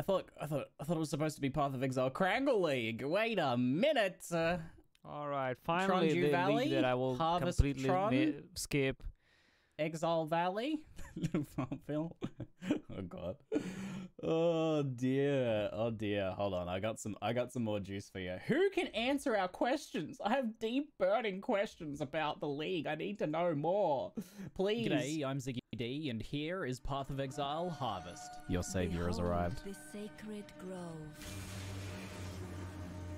I thought it was supposed to be Path of Exile Krangle League. Wait a minute. All right, finally Tronju the Valley? league that I will Harvest completely Tron? skip. Exile Valley? Phil? Oh god. Oh dear. Oh dear. Hold on. I got some more juice for you. Who can answer our questions? I have deep burning questions about the league. I need to know more. Please. G'day, I'm Ziggy D, and here is Path of Exile Harvest. Your savior has arrived. The sacred grove.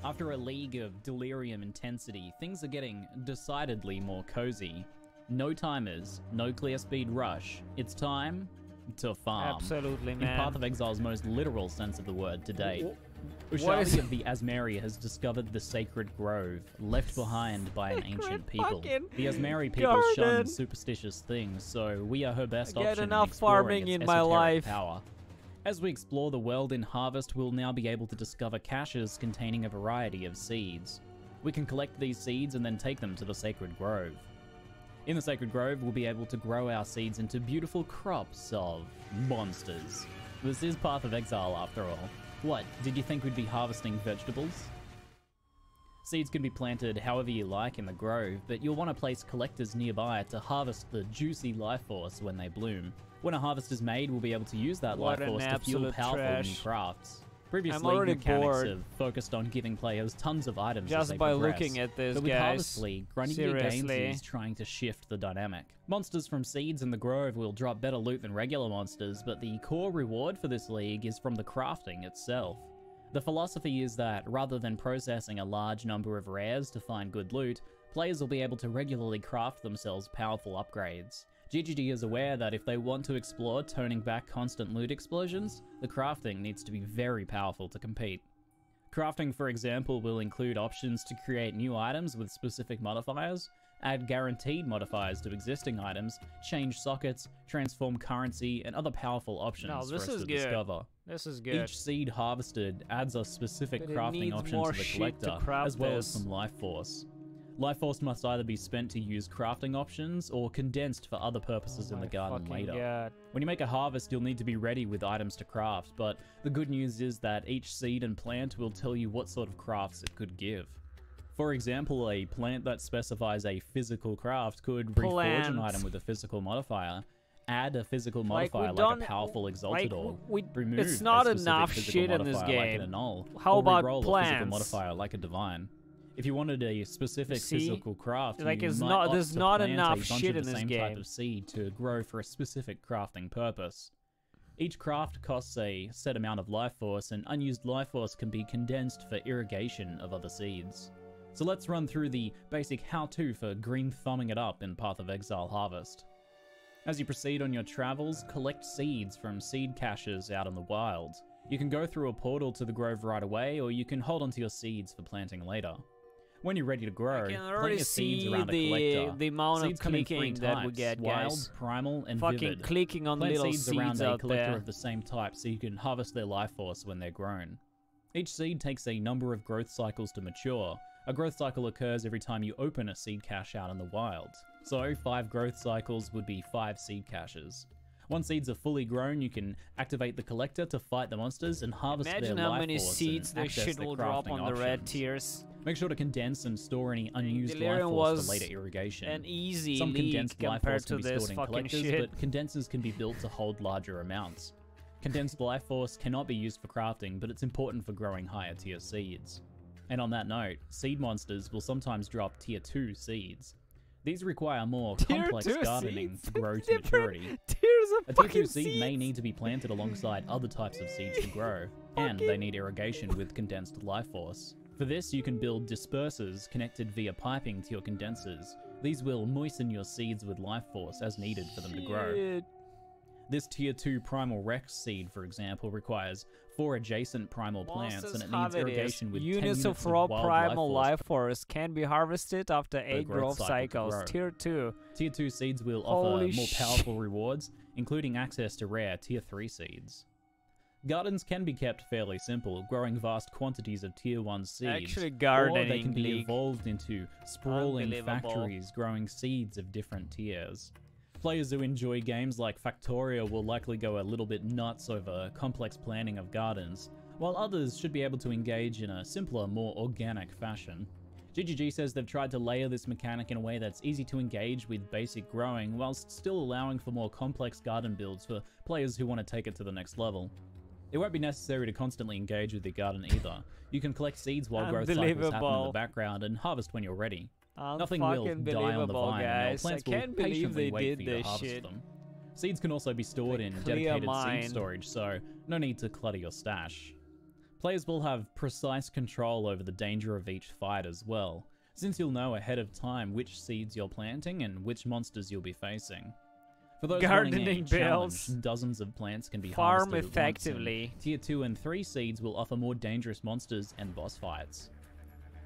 After a league of delirium intensity, things are getting decidedly more cozy. No timers, no clear speed rush. It's time to farm. Absolutely, In man. Path of Exile's most literal sense of the word to date, What Ushali is- of the Asmeri has discovered the sacred grove, left behind by an ancient people. fucking The Asmeri people shun garden. superstitious things, so we are her best I get option enough in exploring farming its in my esoteric life. power. As we explore the world in Harvest, we'll now be able to discover caches containing a variety of seeds. We can collect these seeds and then take them to the Sacred Grove. In the Sacred Grove, we'll be able to grow our seeds into beautiful crops of monsters. This is Path of Exile after all. What, did you think we'd be harvesting vegetables? Seeds can be planted however you like in the grove, but you'll want to place collectors nearby to harvest the juicy life force when they bloom. When a harvest is made, we'll be able to use that What life force an to fuel absolute powerful new trash. crafts. Previously, I'm already mechanics bored. have focused on giving players tons of items as Just they by progress. looking at this, But with guys. Harvest League, grinding your games Seriously. is trying to shift the dynamic. Monsters from seeds in the grove will drop better loot than regular monsters, but the core reward for this league is from the crafting itself. The philosophy is that rather than processing a large number of rares to find good loot, players will be able to regularly craft themselves powerful upgrades. GGG is aware that if they want to explore toning back constant loot explosions, the crafting needs to be very powerful to compete. Crafting, for example, will include options to create new items with specific modifiers, add guaranteed modifiers to existing items, change sockets, transform currency, and other powerful options No, for this us is to good. discover. This is good. Each seed harvested adds a specific But it crafting needs option more to the shit to collector, craft as well as this. some life force. Life force must either be spent to use crafting options or condensed for other purposes in Oh the my garden fucking later. God. When you make a harvest, you'll need to be ready with items to craft, but the good news is that each seed and plant will tell you what sort of crafts it could give. For example, a plant that specifies a physical craft could reforge an Plant. item with a physical modifier, add a physical Like, we modifier like, don't- a powerful exalted like, orb, we- remove it's a not specific enough physical shit in this modifier like game. an annul, How or about reroll a physical plants? modifier like a divine. If you wanted a specific See? physical craft, Like, you it's might not- opt there's to not plant enough a bunch shit of in the this same game. type of seed to grow for a specific crafting purpose. Each craft costs a set amount of life force, and unused life force can be condensed for irrigation of other seeds. So let's run through the basic how-to for green thumbing it up in Path of Exile Harvest. As you proceed on your travels, collect seeds from seed caches out in the wild. You can go through a portal to the grove right away, or you can hold onto your seeds for planting later. When you're ready to grow, I can plant already your seeds see around a collector. the amount Seeds of come in three clicking that we types, get, wild, guys. primal, and Fucking vivid. clicking on Plant little seeds around seeds a out collector there. of the same type so you can harvest their life force when they're grown. Each seed takes a number of growth cycles to mature. A growth cycle occurs every time you open a seed cache out in the wild. So 5 growth cycles would be 5 seed caches. Once seeds are fully grown, you can activate the collector to fight the monsters and harvest Imagine their how life many force seeds and this access shit their will drop crafting on the red options. tiers. Make sure to condense and store any unused life Delirium force was for later irrigation. An easy Some league condensed life compared force to can be this stored in fucking collectors, shit. but condensers can be built to hold larger amounts. Condensed life force cannot be used for crafting, but it's important for growing higher tier seeds. And on that note, seed monsters will sometimes drop tier 2 seeds. These require more Tier complex 2 gardening seeds? to grow to Different maturity. tiers of A tier 2 fucking seed may seeds. need to be planted alongside other types of seeds to grow, and they need irrigation with condensed life force. For this, you can build dispersers connected via piping to your condensers. These will moisten your seeds with life force as needed for them to grow. Shit. This tier 2 primal Rex seed, for example, requires 4 adjacent primal plants, Monsters and it have needs it is. irrigation with 10 Units of wild raw life primal force. life force can be harvested after 8 growth growth cycle to cycles. grow. Tier 2. Tier 2 seeds will Holy offer more shit. powerful rewards, including access to rare Tier 3 seeds. Gardens can be kept fairly simple, growing vast quantities of Tier 1 seeds, Actually, or gardening they can be league. evolved into sprawling Unbelievable. factories growing seeds of different tiers. Players who enjoy games like Factorio will likely go a little bit nuts over complex planning of gardens, while others should be able to engage in a simpler, more organic fashion. GGG says they've tried to layer this mechanic in a way that's easy to engage with basic growing, whilst still allowing for more complex garden builds for players who want to take it to the next level. It won't be necessary to constantly engage with your garden either. You can collect seeds while growth cycles happen in the background and harvest when you're ready. Nothing will die on the vine, and your plants will patiently wait for you to harvest them. Seeds can also be stored in dedicated seed storage, so no need to clutter your stash. Players will have precise control over the danger of each fight as well, since you'll know ahead of time which seeds you're planting and which monsters you'll be facing. For those Gardening builds, dozens of plants can be farm harvested effectively. At once, and Tier 2 and 3 seeds will offer more dangerous monsters and boss fights.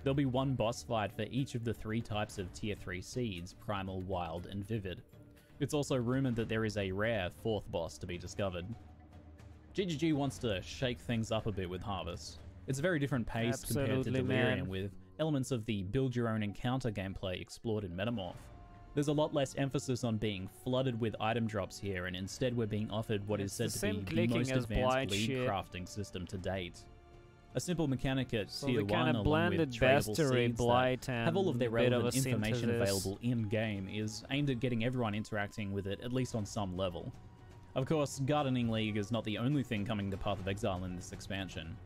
There'll be one boss fight for each of the 3 types of Tier 3 seeds, Primal, Wild, and Vivid. It's also rumored that there is a rare 4th boss to be discovered. GGG wants to shake things up a bit with Harvest. It's a very different pace compared to Delirium, with elements of the build-your-own encounter gameplay explored in Metamorph. There's a lot less emphasis on being flooded with item drops here, and instead we're being offered what is said to be the most advanced lead crafting system to date. A simple mechanic at Tier 1 along with tradable seeds that have all of their relevant information available in-game is aimed at getting everyone interacting with it at least on some level. Of course, Gardening League is not the only thing coming to Path of Exile in this expansion.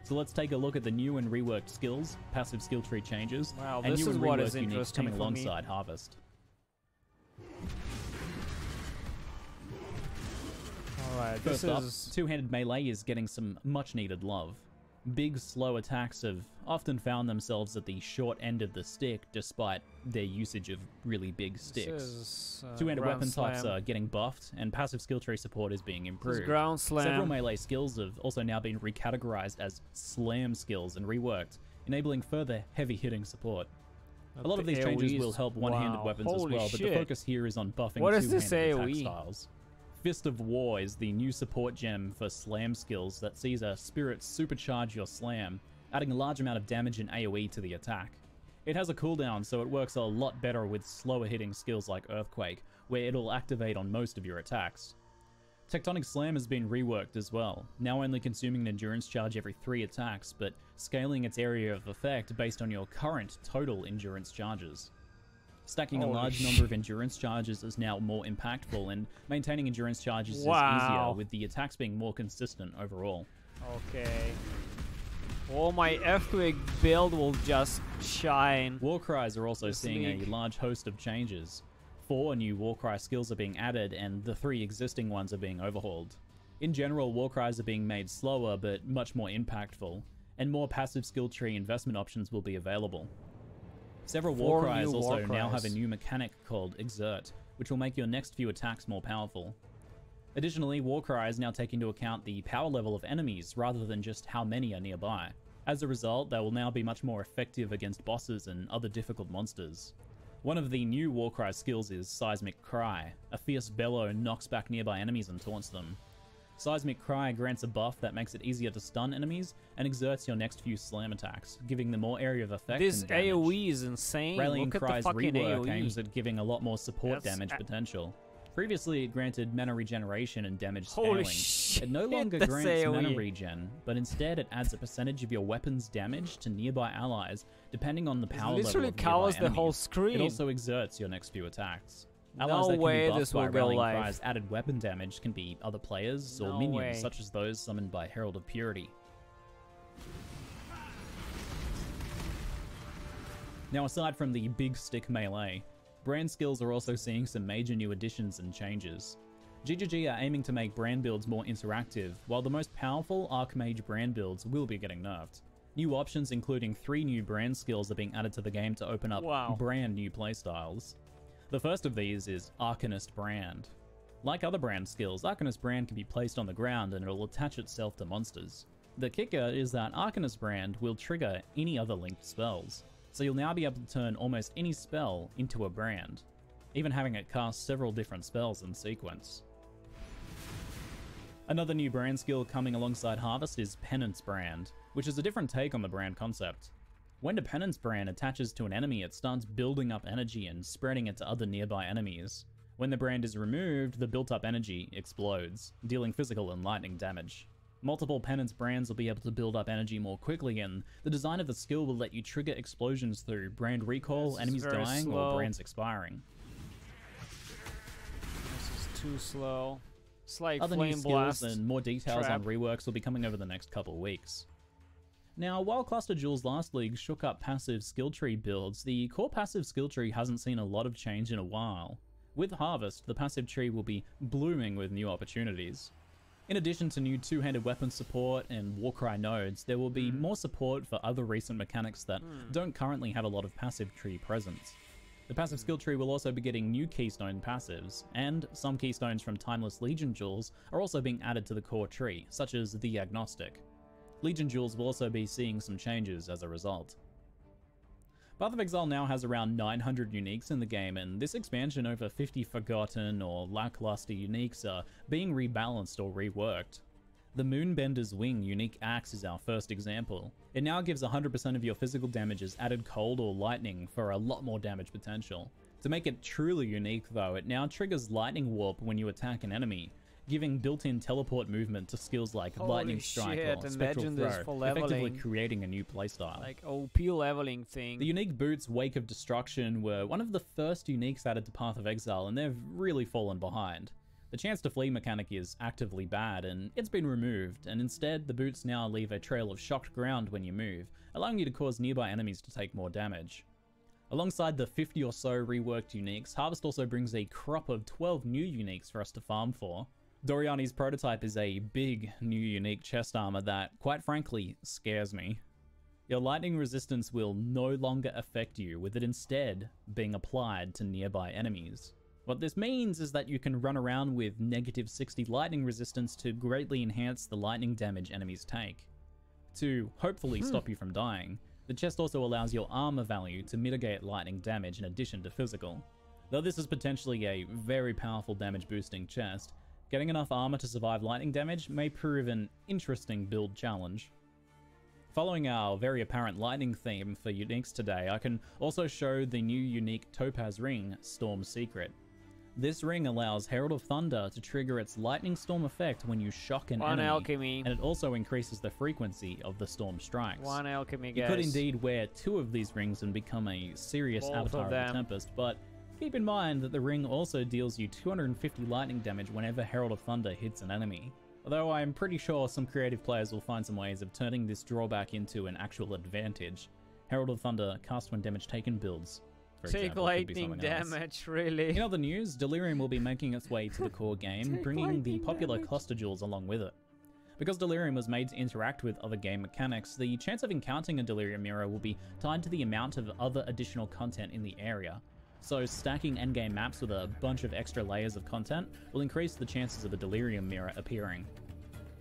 So let's take a look at the new and reworked skills, passive skill tree changes, and new and reworked uniques coming alongside Harvest. Alright, First up, two-handed melee is getting some much-needed love. Big, slow attacks have often found themselves at the short end of the stick, despite their usage of really big sticks. Two-handed weapon types are getting buffed, and passive skill tree support is being improved. Ground slam. Several melee skills have also now been recategorized as slam skills and reworked, enabling further heavy-hitting support. A lot of these changes will help one-handed weapons as well, but the focus here is on buffing two-handed attack styles. Fist of War is the new support gem for slam skills that sees a spirit supercharge your slam, adding a large amount of damage and AoE to the attack. It has a cooldown, so it works a lot better with slower hitting skills like Earthquake, where it'll activate on most of your attacks. Tectonic Slam has been reworked as well, now only consuming an endurance charge every 3 attacks, but scaling its area of effect based on your current total endurance charges. Stacking a large number of endurance charges is now more impactful, and maintaining endurance charges is easier, with the attacks being more consistent overall. Okay. Oh, my Earthquake build will just shine. Warcries are also seeing a large host of changes. 4 new Warcry skills are being added, and the 3 existing ones are being overhauled. In general, Warcries are being made slower, but much more impactful, and more passive skill tree investment options will be available. Several Warcries also now have a new mechanic called Exert, which will make your next few attacks more powerful. Additionally, Warcries now take into account the power level of enemies rather than just how many are nearby. As a result, they will now be much more effective against bosses and other difficult monsters. One of the new Warcry skills is Seismic Cry. A fierce bellow knocks back nearby enemies and taunts them. Seismic Cry grants a buff that makes it easier to stun enemies and exerts your next few slam attacks, giving them more area of effect This and damage. AoE is insane. Rallying Look Cry's at the fucking rework AoE. aims at giving a lot more support damage potential. Previously, it granted mana regeneration and damage scaling. Holy shit, It no longer that's grants AoE. mana regen, but instead it adds a percentage of your weapon's damage to nearby allies, depending on the power level literally of covers nearby the whole enemies. screen. It also exerts your next few attacks. No Allies that can way be buffed this by will go Rallying live. Cry's added weapon damage can be other players or No minions, way. such as those summoned by Herald of Purity. Now, aside from the big stick melee, brand skills are also seeing some major new additions and changes. GGG are aiming to make brand builds more interactive, while the most powerful Archmage brand builds will be getting nerfed. New options including 3 new brand skills are being added to the game to open up brand new playstyles. The first of these is Arcanist Brand. Like other brand skills, Arcanist Brand can be placed on the ground and it will attach itself to monsters. The kicker is that Arcanist Brand will trigger any other linked spells, so you'll now be able to turn almost any spell into a brand, even having it cast several different spells in sequence. Another new brand skill coming alongside Harvest is Penance Brand, which is a different take on the brand concept. When the Penance Brand attaches to an enemy, it starts building up energy and spreading it to other nearby enemies. When the brand is removed, the built-up energy explodes, dealing physical and lightning damage. Multiple Penance brands will be able to build up energy more quickly, and the design of the skill will let you trigger explosions through brand recall, enemies dying, or brands expiring. This is too slow. It's like Other new flame skills blast. and more details trap. on reworks will be coming over the next couple of weeks. Now, while Cluster Duel's last league shook up passive skill tree builds, the core passive skill tree hasn't seen a lot of change in a while. With Harvest, the passive tree will be blooming with new opportunities. In addition to new two-handed weapon support and Warcry nodes, there will be more support for other recent mechanics that don't currently have a lot of passive tree presence. The passive skill tree will also be getting new keystone passives, and some keystones from Timeless Legion Jewels are also being added to the core tree, such as the Agnostic. Legion Jewels will also be seeing some changes as a result. Path of Exile now has around 900 uniques in the game, and this expansion over 50 forgotten or lackluster uniques are being rebalanced or reworked. The Moonbender's Wing unique axe is our first example. It now gives 100% of your physical damage as added cold or lightning for a lot more damage potential. To make it truly unique though, it now triggers lightning warp when you attack an enemy, giving built-in teleport movement to skills like Holy Lightning Strike shit, or Spectral imagine this Throw, for effectively leveling. creating a new playstyle. Like OP leveling thing. The unique boots Wake of Destruction were one of the first uniques added to Path of Exile, and they've really fallen behind. The chance to flee mechanic is actively bad, and it's been removed, and instead the boots now leave a trail of shocked ground when you move, allowing you to cause nearby enemies to take more damage. Alongside the 50 or so reworked uniques, Harvest also brings a crop of 12 new uniques for us to farm for. Doriani's prototype is a big, new unique chest armor that, quite frankly, scares me. Your lightning resistance will no longer affect you, with it instead being applied to nearby enemies. What this means is that you can run around with negative 60 lightning resistance to greatly enhance the lightning damage enemies take. To hopefully stop you from dying, the chest also allows your armor value to mitigate lightning damage in addition to physical. Though this is potentially a very powerful damage boosting chest, getting enough armor to survive lightning damage may prove an interesting build challenge. Following our very apparent lightning theme for uniques today, I can also show the new unique Topaz Ring, Storm Secret. This ring allows Herald of Thunder to trigger its lightning storm effect when you shock an enemy, alchemy. and it also increases the frequency of the storm strikes. One alchemy, You guys. could indeed wear 2 of these rings and become a serious Both Avatar of of the them. Tempest, but keep in mind that the ring also deals you 250 lightning damage whenever Herald of Thunder hits an enemy. Although I'm pretty sure some creative players will find some ways of turning this drawback into an actual advantage. Herald of Thunder cast when damage taken builds, for Take example, could be lightning something else. damage, really. In other news, Delirium will be making its way to the core game, bringing the popular cluster jewels along with it. Because Delirium was made to interact with other game mechanics, the chance of encountering a Delirium mirror will be tied to the amount of other additional content in the area. So stacking endgame maps with a bunch of extra layers of content will increase the chances of a Delirium mirror appearing.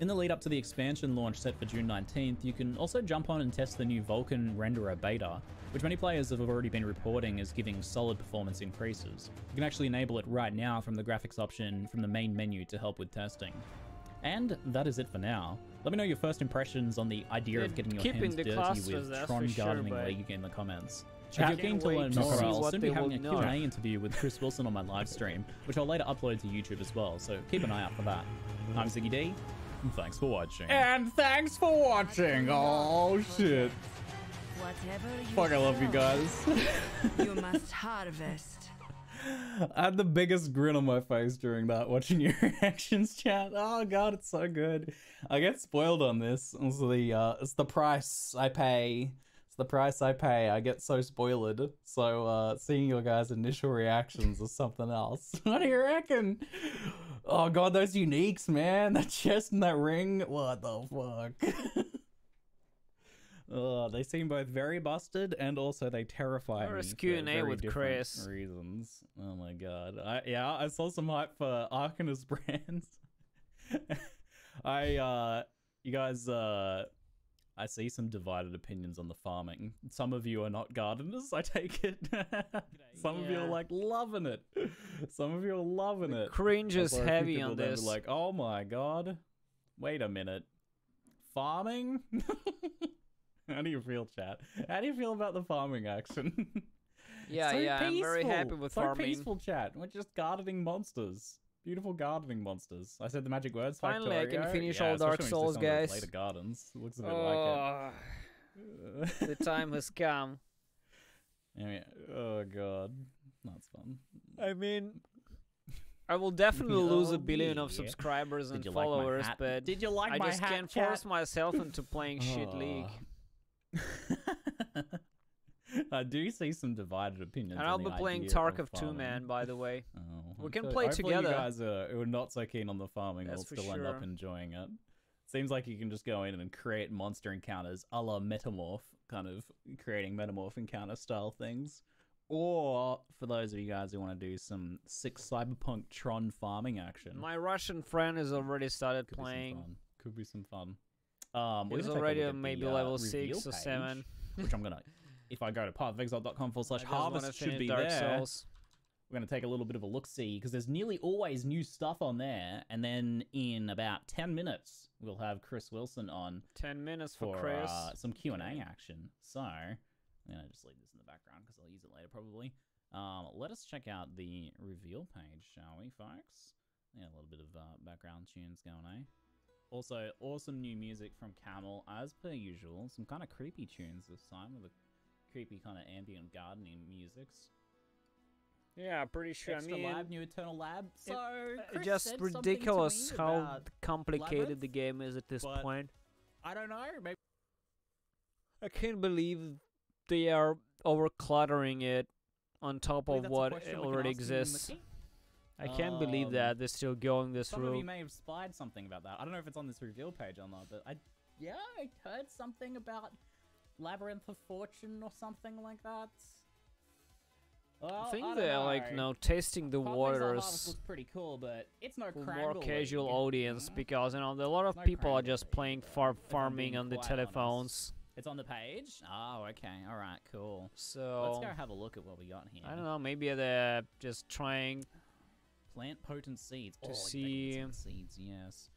In the lead up to the expansion launch set for June 19th, you can also jump on and test the new Vulkan Renderer beta, which many players have already been reporting is giving solid performance increases. You can actually enable it right now from the graphics option from the main menu to help with testing. And that is it for now. Let me know your first impressions on the idea of getting your Keeping hands the dirty clusters, with that's Tron for sure, Gardening but League in the comments. If Chat you're keen can't to wait learn to more, see I'll what soon they be having a will know. Q&A interview with Chris Wilson on my live stream, which I'll later upload to YouTube as well, so keep an eye out for that. I'm Ziggy D, and thanks for watching. And thanks for watching! Oh shit. Whatever you Fuck, I love you sow, guys. you must harvest. I had the biggest grin on my face during that, watching your reactions, chat. Oh god, it's so good. I get spoiled on this. It's the price I pay. It's the price I pay. I get so spoiled. So seeing your guys' initial reactions is something else. What do you reckon? Oh god, those uniques, man. That chest and that ring. What the fuck? They seem both very busted and also they terrify Or me a for Q&A very with different Chris. reasons. Oh my god. I saw some hype for Arcanist brands. You guys, I see some divided opinions on the farming. Some of you are not gardeners, I take it. Some of you are Yeah. like loving it. Some of you are loving it. Cringe I is saw a few heavy people on that were this. like, oh my god. Wait a minute. Farming? How do you feel, chat? How do you feel about the farming action? Yeah, So yeah, I'm very happy peaceful. with so farming. peaceful, chat. We're just gardening monsters. Beautiful gardening monsters. I said the magic words. Finally, I can Factorio. finish Yeah, all Dark especially when you see Souls, some of those guys. Later gardens. It looks a bit Oh, like it. the time has come. Yeah, oh god, that's fun. I mean, I will definitely lose Oh, 1 billion of yeah. subscribers and Did you like my followers, hat? but Did you like I my just hat, can't chat? force myself into playing shit League. I do see some divided opinions. And on I'll the be playing idea Tarkov 2, farming. man, by the way. Oh, We can hopefully- play hopefully together. You guys who are not so keen on the farming That's will for still end up sure. enjoying it. Seems like you can just go in and create monster encounters a la Metamorph, kind of creating Metamorph encounter style things. Or for those of you guys who want to do some sick Cyberpunk Tron farming action. My Russian friend has already started Could playing. Be some fun. Could be some fun. We're He's gonna take a already look at at maybe the, level reveal 6 or page, 7. which I'm gonna. If I go to pathofexile.com/harvest, I just wanna should finish be Dark there. Souls. We're going to take a little bit of a look-see, because there's nearly always new stuff on there, and then in about 10 minutes, we'll have Chris Wilson on 10 minutes for for Chris. some Q&A action. So, I'm going to just leave this in the background, because I'll use it later, probably. Let us check out the reveal page, shall we, folks? Yeah, a little bit of background tunes going, eh? Also, awesome new music from Camel, as per usual. Some kind of creepy tunes this time, with a creepy kind of ambient gardening musics. Yeah, pretty sure. Extra I mean, lab, new Eternal Lab. So Chris just said something ridiculous to me how about complicated Labyrinth, the game is at this but- point. I don't know. Maybe I can't believe they are overcluttering it on top of what already exists. I can't believe that they're still going this Some of you route. may have spied something about that. I don't know if it's on this reveal page or not, but I heard something about Labyrinth of Fortune or something like that. Well, I think don't they're like tasting the Path of Exile waters Harvest looks pretty cool, but it's no for Krangel more casual League. audience because a lot of No people are Krangel just League, playing though, if I'm farming being on the quite honest. telephones. It's on the page? Oh, okay. All right, cool. So Let's go have a look at what we got here. I don't know. Maybe they're just trying Plant potent seeds. to Oh, see- potent seeds, yes.